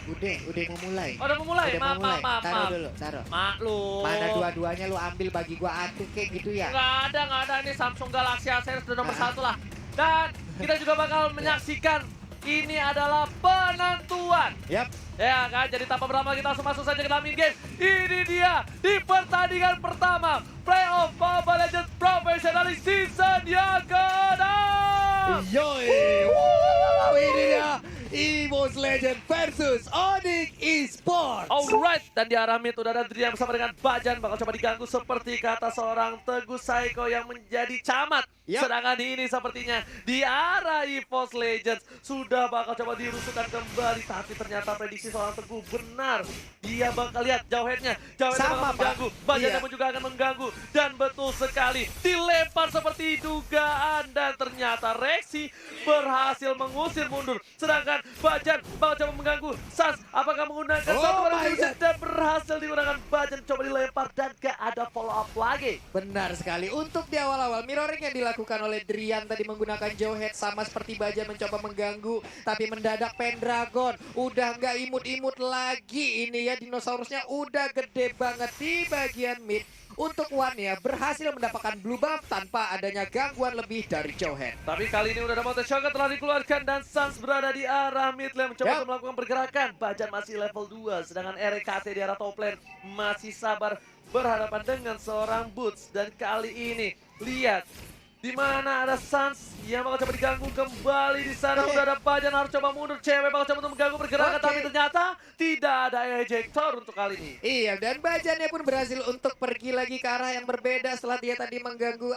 Udah mau mulai. Oh, udah mau mulai? Udah mau mulai. Maaf. Taruh dulu, taruh. Maklum. Mana dua-duanya lu ambil bagi gua atuh kayak gitu ya? Nggak ada. Ini Samsung Galaxy A series udah nomor Ah. 1 lah. Dan kita juga bakal menyaksikan ini adalah penentuan. Yap. Ya kan, jadi tanpa berlama kita langsung masuk saja ke dalam in-game. Ini dia, di pertandingan pertama, Playoff Mobile Legends Professional Season yang ke-6. Yoi. Wow, ini dia EVOS Legend versus Onyx Esports. Alright, dan di arah mid udah ada Drian bersama dengan Bajan. Bakal coba diganggu seperti kata seorang Teguh Saiko yang menjadi camat. Yap. Sedangkan ini sepertinya di arah EVOS Legends sudah bakal coba dirusukan kembali. Tapi ternyata prediksi seorang Teguh benar. Dia bakal lihat jauhheadnya. Jauhheadnya Sama, bakal Pak. mengganggu. Bajannya Iya. pun juga akan mengganggu. Dan betul sekali, dilempar seperti dugaan. Dan ternyata Rexy berhasil mengusir mundur. Sedangkan Bajan bakal coba mengganggu. Sans apakah menggunakan Oh satu my barang God. dan berhasil digunakan. Bajan coba dilempar dan gak ada follow up lagi. Benar sekali. Untuk di awal-awal mirroring yang dilakukan oleh Drian tadi menggunakan Jawhead sama seperti Bajan mencoba mengganggu. Tapi mendadak Pendragon udah nggak imut-imut lagi. Ini ya dinosaurusnya udah gede banget di bagian mid. Untuk Wan ya berhasil mendapatkan blue buff tanpa adanya gangguan lebih dari Jawhead. Tapi kali ini udah ada Mountain Shogun telah dikeluarkan dan Sans berada di arah mid lane mencoba Yap. untuk melakukan pergerakan. Bajan masih level 2 sedangkan RKT di arah top lane masih sabar berhadapan dengan seorang Boots. Dan kali ini lihat di mana ada Sans yang bakal coba diganggu kembali di sana. Udah ada Bajan harus coba mundur, cewek bakal coba untuk mengganggu pergerakan Oke. tapi ternyata tidak ada ejector untuk kali ini. Iya, dan Bajannya pun berhasil untuk pergi lagi ke arah yang berbeda setelah dia tadi mengganggu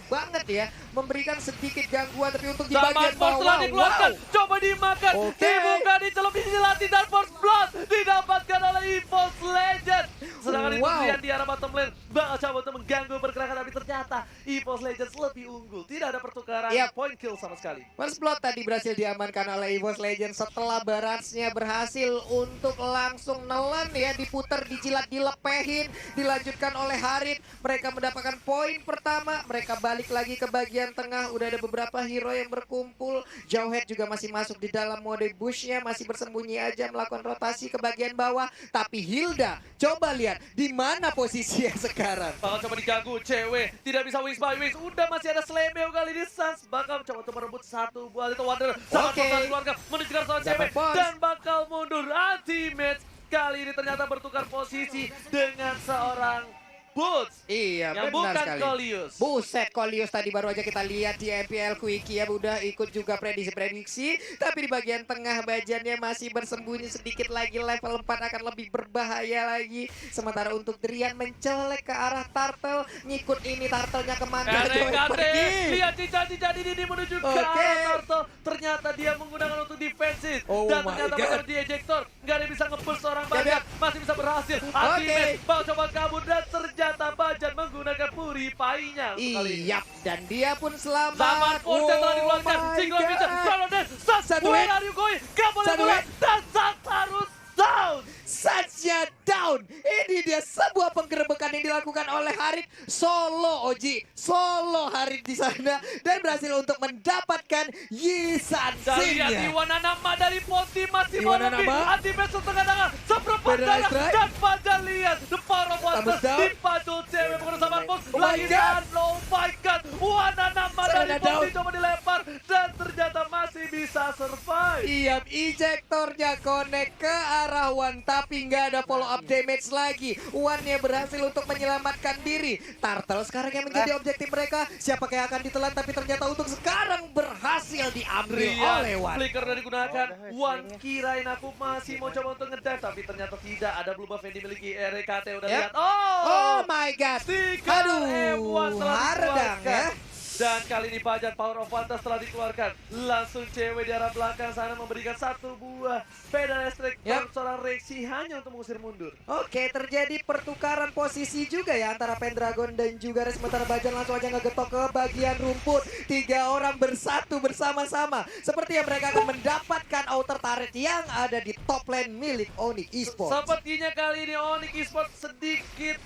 banget ya, memberikan sedikit gangguan tapi untuk di Zaman bagian Force telah bawah. dikeluarkan, coba dimakan, Oke. dibuka, dicelup, dilatih dan Force Blood didapatkan oleh EVOS Legends. Sedangkan itu Wow. Drian di arah bottom lane bakal coba untuk mengganggu pergerakan tapi ternyata EVOS Legends lebih unggul. Tidak ada pertukaran Yap. point kill sama sekali. First Blood tadi berhasil diamankan oleh EVOS Legends setelah Barasnya berhasil untuk langsung nelen ya, diputer, dijilat, dilepehin, dilanjutkan oleh Harit. Mereka mendapatkan poin pertama, mereka balik lagi ke bagian tengah, udah ada beberapa hero yang berkumpul. Jawhead juga masih masuk di dalam mode bushnya, masih bersembunyi aja melakukan rotasi ke bagian bawah. Tapi Hilda, coba lihat di mana posisinya sekarang. Bakal coba diganggu, cewek tidak bisa wings by wings. Udah masih ada Slemeo kali ini. Sans bakal coba untuk merebut satu buah Little Wonder. Sangat Oke. pertahanan keluarga menunjukkan seorang Dapat cewek pos. dan bakal mundur. Anti-match kali ini ternyata bertukar posisi dengan seorang Boots. Iya, Yang benar bukan sekali. Kolius. Buset, Kolius tadi baru aja kita lihat di MPL Quickie ya, udah ikut juga prediksi-prediksi. Tapi di bagian tengah Bajannya masih bersembunyi sedikit lagi, level 4 akan lebih berbahaya lagi. Sementara untuk Drian mencolek ke arah Turtle, ngikut ini Turtle-nya kemana? Joy RKT, pergi. lihat cincang-cincang ini menuju ke Oke. arah Turtle. Ternyata dia menggunakan untuk defensif. Oh Dan my ternyata God. bakal di ejector. Nggak ada yang bisa nge-push seorang Yap, Bajan. yap. Masih bisa berhasil. Ultimate, bakal coba kabur dan ternyata Bajan menggunakan purify-nya untuk kali ini. Iya, dan dia pun selamat. Zaman Force yang telah dikeluarkan. my Single Vision, God. kalau dan Sans, Satu where hit. are you going? Gak boleh Satu mulai. hit. Dan Sans harus down. Saja down. Ini dia sebuah penggerebekan yang dilakukan oleh Harit. Solo Oji, solo Harit di sana dan berhasil untuk mendapatkan Yisan Dan lihat Singnya. Iwananama dari Ponti masih mau Iwananama. lebih. Anti-match setengah tangan. Seperempat Federal darah. strike. Dan Bajan lihat. The power of Wonder. Thumbs down. Dipandu cewek menggunakan Zaman Force. Oh my Lagi God. dan oh my God. Iwananama dari Serena Ponti down. coba dilempar. Dan ternyata masih bisa survive. Iya, ejektornya connect ke arah Wan tapi nggak ada follow up damage lagi. Wan-nya berhasil untuk menyelamatkan diri. Turtle sekarang yang menjadi objektif mereka. Siapa yang akan ditelan tapi ternyata untuk sekarang berhasil diambil oleh Rian, Wan. flicker udah digunakan. Wan kirain aku masih mau coba untuk ngedive. Tapi ternyata tidak. Ada blue buff yang dimiliki RKT. Udah Yep. lihat. Oh! Oh my God. Tiga Aduh, M1 telah hardang dikeluarkan. ya. Dan kali ini Bajan Power of Fantas telah dikeluarkan. Langsung cewek di arah belakang sana memberikan satu buah pedal listrik. Yap. Dan seorang Rexy hanya untuk mengusir mundur. Oke, terjadi pertukaran posisi juga ya antara Pendragon dan juga Res. Sementara Bajan langsung aja ngegetok ke bagian rumput. 3 orang bersatu bersama-sama. Seperti yang mereka akan mendapatkan outer turret yang ada di top lane milik Onyx Esports. Sepertinya kali ini Onyx Esports sedikit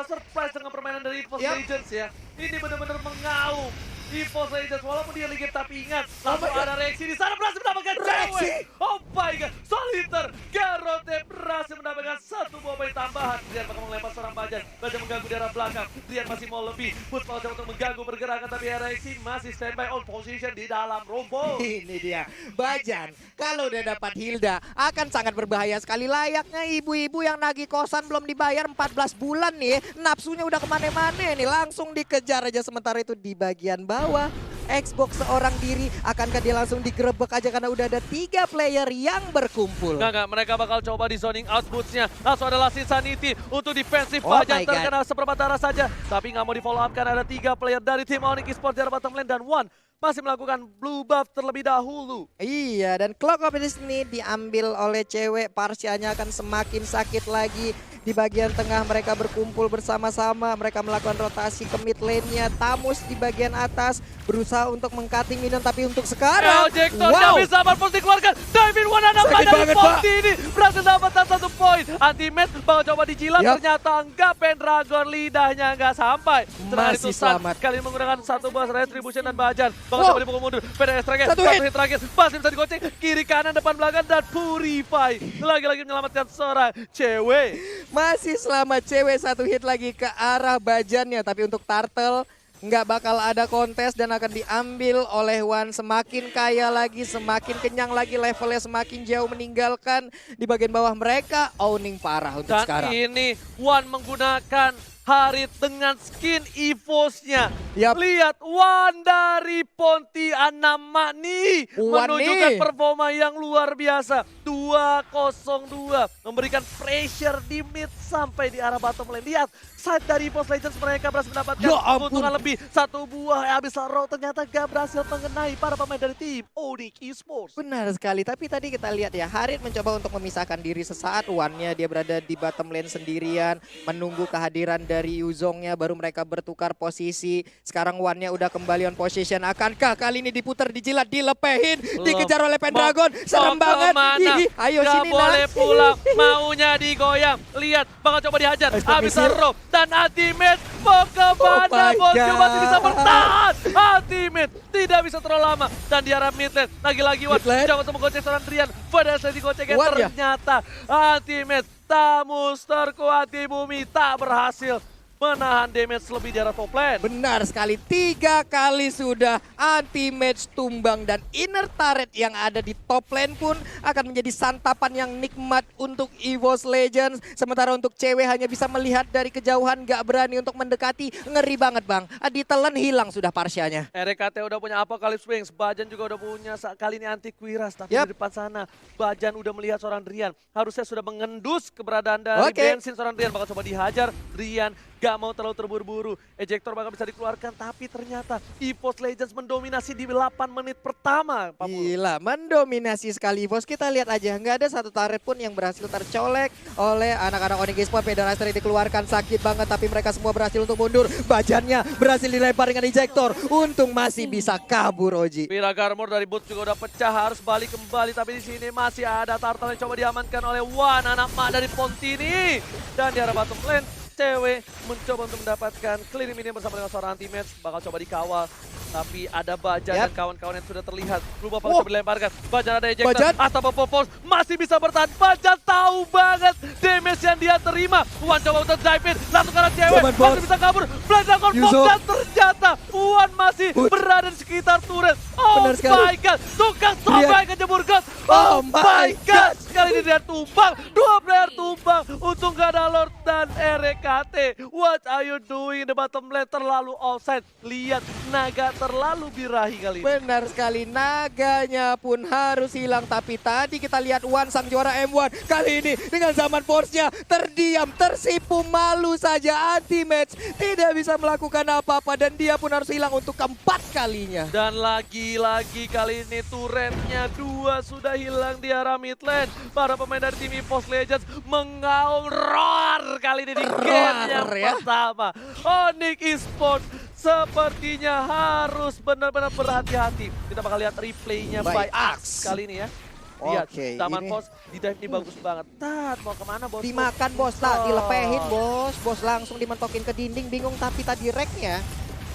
surprise dengan permainan dari EVOS Yap. Legends ya. Ini benar-benar mengaum EVOS Legends walaupun dia legend tapi ingat langsung my God. ada reaksi di sana berhasil mendapatkan Reaksi. cewek. Oh my god, Soliter Garote berhasil mendapatkan satu buah poin tambahan. Rian bakal melempar seorang Bajan, Bajan mengganggu di arah belakang. Rian masih mau lebih, Put mau coba untuk mengganggu pergerakan tapi reaksi masih standby on position di dalam rumput. Ini dia, Bajan kalau udah dapat Hilda akan sangat berbahaya sekali. Layaknya ibu-ibu yang nagih kosan belum dibayar 14 bulan nih, nafsunya udah kemana-mana nih, langsung dikejar aja. Sementara itu di bagian bawah, Xbox seorang diri, akankah dia langsung digerebek aja karena udah ada 3 player yang berkumpul. Enggak, mereka bakal coba di zoning out boots-nya. Langsung ada Lasin Sanity untuk defensif. Oh Bajan my God. terkena seperempat darah saja. Tapi nggak mau di follow up karena ada 3 player dari tim Onyx Esports di arah bottom lane. Dan One masih melakukan blue buff terlebih dahulu. Iya, dan clock of this ini diambil oleh cewek. Parsianya akan semakin sakit lagi. Di bagian tengah mereka berkumpul bersama-sama. Mereka melakukan rotasi ke mid lane-nya. Tamus di bagian atas berusaha untuk meng-cutting minion. Tapi untuk sekarang, Ejector nggak bisa Marpos dikeluarkan. Dive-in one anak Sakit dari banget, Ponti ini. Berhasil dapatkan 1 poin. Anti-match bakal coba dijilat. Yup. Ternyata enggak, Pendragon lidahnya enggak sampai. Sedangkan Masih itu Sun selamat. kali ini menggunakan 1 buah retribution dan Bajan. Bakal Wow. coba dipukul mundur. PDS terakhir, Satu satu hit. hit terakhir. Masih bisa digoceng. Kiri kanan depan belakang dan Purify. Lagi-lagi menyelamatkan seorang cewek. masih selamat cewek. 1 hit lagi ke arah Bajannya. Tapi untuk Turtle nggak bakal ada kontes dan akan diambil oleh One. Semakin kaya lagi, semakin kenyang lagi, levelnya semakin jauh meninggalkan. Di bagian bawah mereka owning parah untuk Dan sekarang. ini One menggunakan Harit dengan skin EVOS-nya. Yap. Lihat One dari Pontianak nih One menunjukkan nih. performa yang luar biasa. 2-0-2 memberikan pressure di mid sampai di arah bottom lane. Lihat side dari EVOS Legends mereka berhasil mendapatkan Ya ampun. keuntungan lebih. 1 buah habis row ternyata gak berhasil mengenai para pemain dari tim Onyx Esports. Benar sekali, tapi tadi kita lihat ya, Harit mencoba untuk memisahkan diri sesaat. One-nya dia berada di bottom lane sendirian, menunggu kehadiran dari Yuzongnya, baru mereka bertukar posisi. Sekarang One-nya udah kembali on position. Akankah kali ini diputar, dijilat, dilepehin, dikejar oleh Pendragon? Serem Mau banget. kemana? Ih, ayo Gak sini boleh nak. pulang, maunya digoyang. Lihat, bakal coba dihajar. Habis Astagfirullah. row dan ultimate mau kemana? Oh my Bosku God. masih bisa bertahan. Ultimate tidak bisa terlalu lama. Dan di arah mid lane, lagi-lagi Wan Mid lane. coba untuk menggocek seorang Rian. Pada saat digoceknya Wan ya? ternyata ultimate Tamus terkuat di bumi tak berhasil menahan damage lebih di arah top lane. Benar sekali, 3 kali sudah anti-match tumbang dan inner turret yang ada di top lane pun akan menjadi santapan yang nikmat untuk EVOS Legends. Sementara untuk cewek hanya bisa melihat dari kejauhan, gak berani untuk mendekati. Ngeri banget bang, ditelan hilang sudah Parsianya. RKT udah punya Apocalypse Wings, Bajan juga udah punya kali ini anti Quiras, tapi Yap. di depan sana Bajan udah melihat seorang Rian, harusnya sudah mengendus keberadaan dari Oke. bensin seorang Rian, bakal coba dihajar. Rian gak mau terlalu terburu-buru, ejector bakal bisa dikeluarkan, tapi ternyata EVOS Legends mendominasi di 8 menit pertama. Pak Mul. Gila, mendominasi sekali EVOS. Kita lihat aja, nggak ada satu turret pun yang berhasil tercolek oleh anak-anak Onyx Esports. Pedalaster dikeluarkan, sakit banget, tapi mereka semua berhasil untuk mundur. Bajannya berhasil dilempar dengan ejector. Untung masih bisa kabur Oji. Pira Garmor dari boot juga udah pecah, harus balik kembali, tapi di sini masih ada Turtle yang coba diamankan oleh One, anak mak dari Pontini. Dan di arah bottom lane, cewek mencoba untuk mendapatkan clear minion bersama dengan seorang anti-match, bakal coba dikawal. Tapi ada Bajan dan kawan-kawan yang sudah terlihat. Berubah bakal coba dilemparkan. Bajan ada ejector. Bajan. Atau Popopos masih bisa bertahan. Bajan tahu banget damage yang dia terima. Wan coba untuk dive in. Langsung karena cewek. Zaman, bos. Masih bisa kabur. Blind Dragon Pop Yusuf. dan ternyata Wan masih berada di sekitar turret. Oh Benar sekali. my god. Tukang sampai ke jemur gas. Oh my god. Kali ini dia tumbang. 2 player tumbang. Untung gak ada Lord dan RKT. What are you doing in the bottom lane? Terlalu offside. Lihat naga terlalu birahi kali ini. Benar sekali, naganya pun harus hilang. Tapi tadi kita lihat One sang juara M1. Kali ini dengan zaman force-nya terdiam, tersipu, malu saja. Anti-match, tidak bisa melakukan apa-apa. Dan dia pun harus hilang untuk keempat kalinya. Dan lagi-lagi kali ini turretnya 2 sudah hilang di arah mid lane. Para pemain dari tim EVOS Legends mengaum roar kali ini di game yang ya. pertama. Onyx Esports sepertinya harus benar-benar berhati-hati. Kita bakal lihat replaynya by By Axe kali ini ya. Lihat, Oke, Taman ini- Pos di dive ini bagus banget. Tat, mau kemana bos? Dimakan bos, tak dilepehin bos. Bos langsung dimentokin ke dinding, bingung tapi tadi reknya.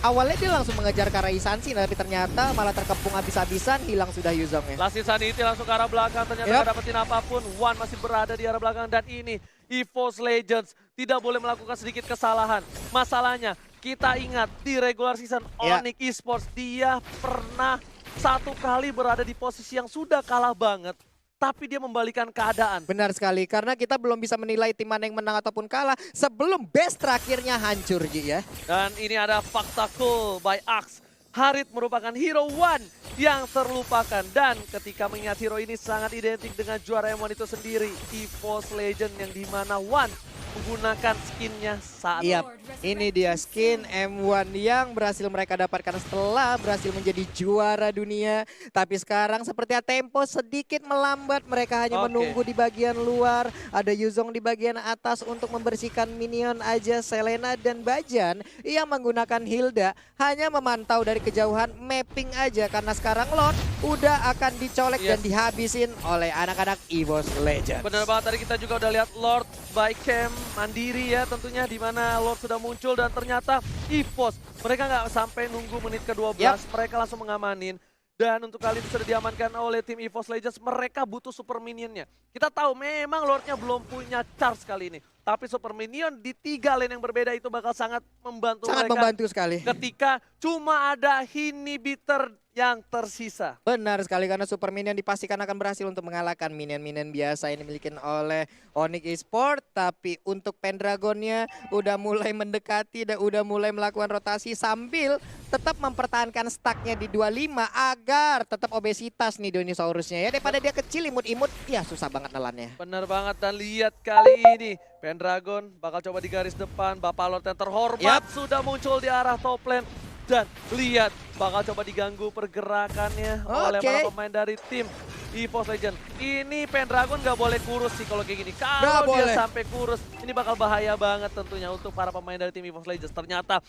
Awalnya dia langsung mengejar ke arah Isansin, tapi ternyata malah terkepung habis-habisan, hilang sudah Yuzongnya. Last Insanity langsung ke arah belakang, ternyata Yap. nggak dapetin apapun. One masih berada di arah belakang dan ini EVOS Legends tidak boleh melakukan sedikit kesalahan. Masalahnya kita ingat di regular season Ya. Onyx Esports dia pernah satu kali berada di posisi yang sudah kalah banget, tapi dia membalikan keadaan. Benar sekali, karena kita belum bisa menilai tim mana yang menang ataupun kalah sebelum base terakhirnya hancur, Ji ya. Dan ini ada fakta cool by Axe. Harit merupakan hero one yang terlupakan. Dan ketika mengingat hero ini sangat identik dengan juara M1 itu sendiri. EVOS Legend yang dimana One menggunakan skinnya saat Iya, ini dia skin M1 yang berhasil mereka dapatkan setelah berhasil menjadi juara dunia. Tapi sekarang sepertinya tempo sedikit melambat. Mereka hanya Oke. menunggu di bagian luar. Ada Yuzong di bagian atas untuk membersihkan minion aja. Selena dan Bajan yang menggunakan Hilda hanya memantau dari kejauhan, mapping aja. Karena sekarang Lord udah akan dicolek Yes. dan dihabisin oleh anak-anak EVOS Legends. Benar banget, tadi kita juga udah lihat Lord by Cam mandiri ya tentunya, di mana Lord sudah muncul dan ternyata EVOS mereka nggak sampai nunggu menit ke-12, Yap. mereka langsung mengamanin. Dan untuk kali ini sudah diamankan oleh tim EVOS Legends, mereka butuh super minionnya. Kita tahu memang Lordnya belum punya charge kali ini, tapi super minion di 3 lane yang berbeda itu bakal sangat membantu Sangat mereka membantu sekali. ketika cuma ada inhibitor yang tersisa. Benar sekali, karena super minion dipastikan akan berhasil untuk mengalahkan minion-minion biasa yang dimiliki oleh Onyx Esports. Tapi untuk Pendragonnya udah mulai mendekati dan udah mulai melakukan rotasi sambil tetap mempertahankan stacknya di 25 agar tetap obesitas nih dinosaurusnya ya. Daripada dia kecil imut-imut, ya susah banget nelannya. Benar banget, dan lihat kali ini Pendragon bakal coba di garis depan. Bapak Lord yang terhormat sudah muncul di arah top lane. Dan lihat bakal coba diganggu pergerakannya oleh para pemain dari tim EVOS Legends. Ini Pendragon nggak boleh kurus sih kalau kayak gini. Kalau dia sampai kurus, ini bakal bahaya banget tentunya untuk para pemain dari tim EVOS Legends. Ternyata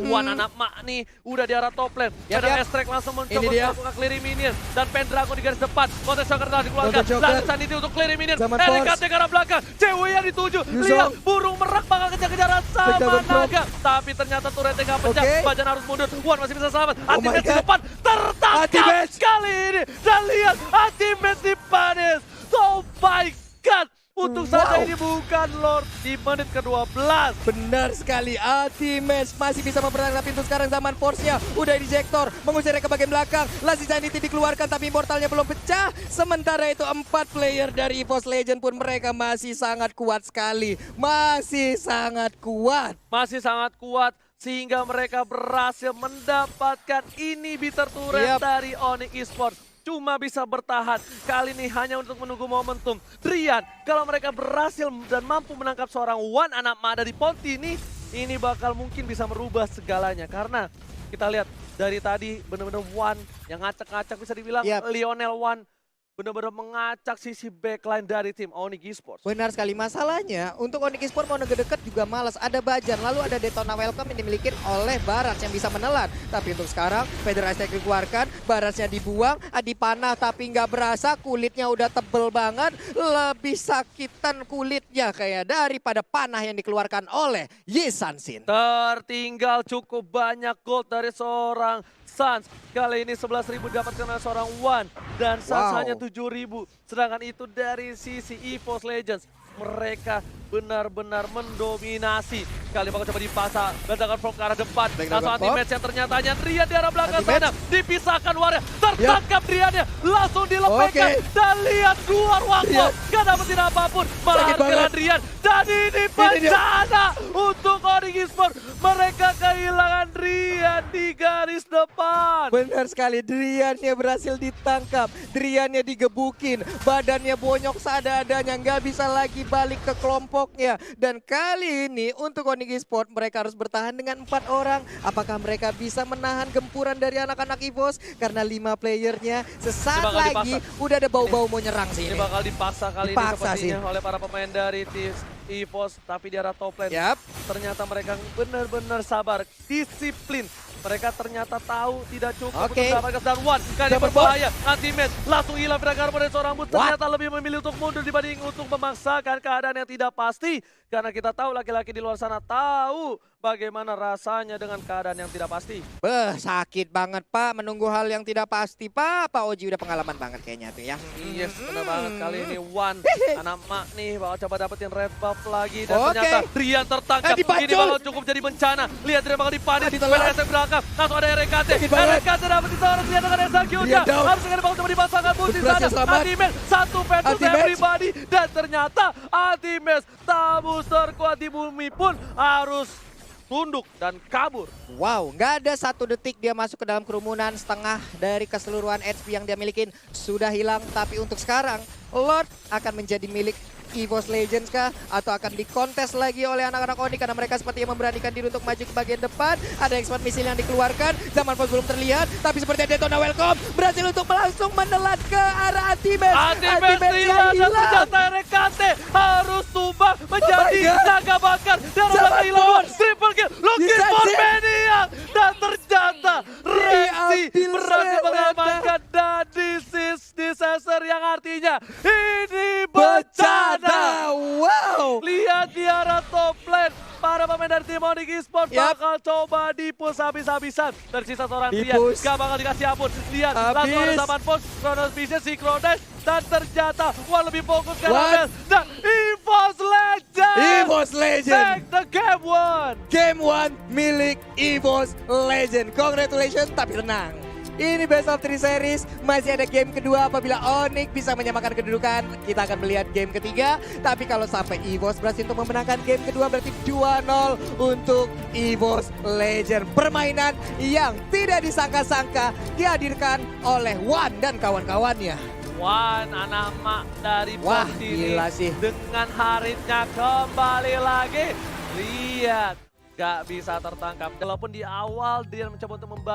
One anak mak nih udah di arah top lane. Ada Estrek langsung mencoba melakukan clearing minion. Dan Pendragon di garis depan. Counter Shocker telah dikeluarkan. Lalu Sanity untuk clearing minion. RKT ke arah belakang. Cewek yang dituju. Lihat burung merak bakal kejar-kejaran sama naga. Tapi ternyata turretnya nggak pecah. Bajan harus mundur. One masih bisa selamat. Ultimate di depan tertangkap kali ini. Dan lihat Ultimate di Panis. Oh my god. Untuk saja ini bukan Lord di menit ke-12. Benar sekali, Ultimate masih bisa mempertahankan pintu sekarang. Zaman Force-nya udah ejector, mengusirnya ke bagian belakang. Last Insanity dikeluarkan tapi Immortalnya belum pecah. Sementara itu 4 player dari EVOS Legends pun mereka masih sangat kuat sekali. Masih sangat kuat. Masih sangat kuat sehingga mereka berhasil mendapatkan inhibitor turret dari Onyx Esports. Cuma bisa bertahan, kali ini hanya untuk menunggu momentum. Drian, kalau mereka berhasil dan mampu menangkap seorang One anak Mada di Ponti ini bakal mungkin bisa merubah segalanya. Karena kita lihat dari tadi benar-benar One yang ngacak-ngacak, bisa dibilang Lionel One benar-benar mengacak sisi backline dari tim Onyx Esports. Benar sekali, masalahnya untuk Onyx Esports mau deket-deket juga malas. Ada Bajan, lalu ada Detona Welcome yang dimiliki oleh Barats yang bisa menelan. Tapi untuk sekarang Federasi dikeluarkan, Baratsnya dibuang, dipanah tapi nggak berasa, kulitnya udah tebel banget. Lebih sakitan kulitnya kayak daripada panah yang dikeluarkan oleh Yisansin. Tertinggal cukup banyak gold dari seorang Suns. Kali ini 11.000 didapatkan oleh seorang One. Dan Suns hanya 7.000. Sedangkan itu dari sisi EVOS Legends. Mereka benar-benar mendominasi. Kali bakal coba dipasang. Ledakan from ke arah depan. Langsung anti-match yang ternyata hanya Drian di arah belakang sana. Dipisahkan Warnya. Tertangkap Driannya. Langsung dilepaskan. Dan lihat keluar waktu. Gak dapetin apapun. Malah kena Drian. Dan ini bencana untuk Onyx Esports. Mereka kehilangan Drian di garis depan. Benar sekali, Driannya berhasil ditangkap. Driannya digebukin. Badannya bonyok seadanya. Nggak bisa lagi balik ke kelompoknya. Dan kali ini untuk Onyx Esports mereka harus bertahan dengan 4 orang. Apakah mereka bisa menahan gempuran dari anak-anak EVOS? Karena 5 playernya sesaat lagi udah ada bau-bau mau nyerang sih ini. Bakal dipaksa kali ini sepertinya oleh para pemain dari tim EVOS. Tapi di arah top lane ternyata mereka benar-benar sabar, disiplin. Mereka ternyata tahu tidak cukup untuk mendapatkan dan One kali berbahaya. Anti-match langsung hilang Dragar dari seorang Boots. Ternyata lebih memilih untuk mundur dibanding untuk memaksakan keadaan yang tidak pasti. Karena kita tahu laki-laki di luar sana tahu bagaimana rasanya dengan keadaan yang tidak pasti. Sakit banget Pak, menunggu hal yang tidak pasti Pak. Pak Oji udah pengalaman banget kayaknya tuh ya. Yes, benar banget kali ini Wan. Anak mak nih bakal coba dapetin red buff lagi. Dan Oke. ternyata Rian tertangkap. Dipacul. Ini bakal cukup jadi bencana. Lihat dia bakal dipanis. Ditelan. SM belakang. Langsung ada RKT. Sakit banget. RKT dapet disorot. Lihat dengan execute. Lihat down. Harus segera bakal coba dipasangkan boost di Berhasil sana. selamat. Ultimate. Satu versus Ultimate. everybody. Dan ternyata Ultimate tabus terkuat di bumi pun harus tunduk dan kabur. Wow, nggak ada 1 detik dia masuk ke dalam kerumunan. Setengah dari keseluruhan HP yang dia milikin sudah hilang. Tapi untuk sekarang, Lord akan menjadi milik EVOS Legends kah? Atau akan dikontes lagi oleh anak-anak Onyx karena mereka sepertinya memberanikan diri untuk maju ke bagian depan. Ada expert misil yang dikeluarkan, Zaman Force belum terlihat, tapi sepertinya Daytona Welcome berhasil untuk langsung menelan ke arah Ultimate. Ultimate hilang dan ternyata RKT harus tumbang menjadi God. naga bakar. Dan Zaman ada hilang Force. triple kill, looking Bisa for sih. Maniac. Dan ternyata Rexy Diambil berhasil Serena. mengamankan dan disaster yang artinya ini bencana. Wow. Lihat di arah top lane. Para pemain dari tim Onyx Esports Yap. bakal coba di-push habis-habisan. Tersisa seorang Rian, Di-push. gak bakal dikasih ampun. Lihat, langsung ada Habis. Zaman Force, Chronos Vision, Synchronize. Dan ternyata Wan lebih fokus ke Wan. Ramel. Dan EVOS Legends EVOS Legend. take the game one. Game 1 milik EVOS Legend. Congratulations, tapi tenang. Ini best of 3 series, masih ada game kedua apabila Onyx bisa menyamakan kedudukan. Kita akan melihat game ketiga, tapi kalau sampai EVOS berhasil untuk memenangkan game kedua berarti 2-0 untuk EVOS Legend. Permainan yang tidak disangka-sangka dihadirkan oleh Wan dan kawan-kawannya. Wan, anak mak dari Wah, Pos ini gila sih. dengan Haritnya kembali lagi. Lihat, gak bisa tertangkap. Walaupun di awal dia mencoba untuk membantu.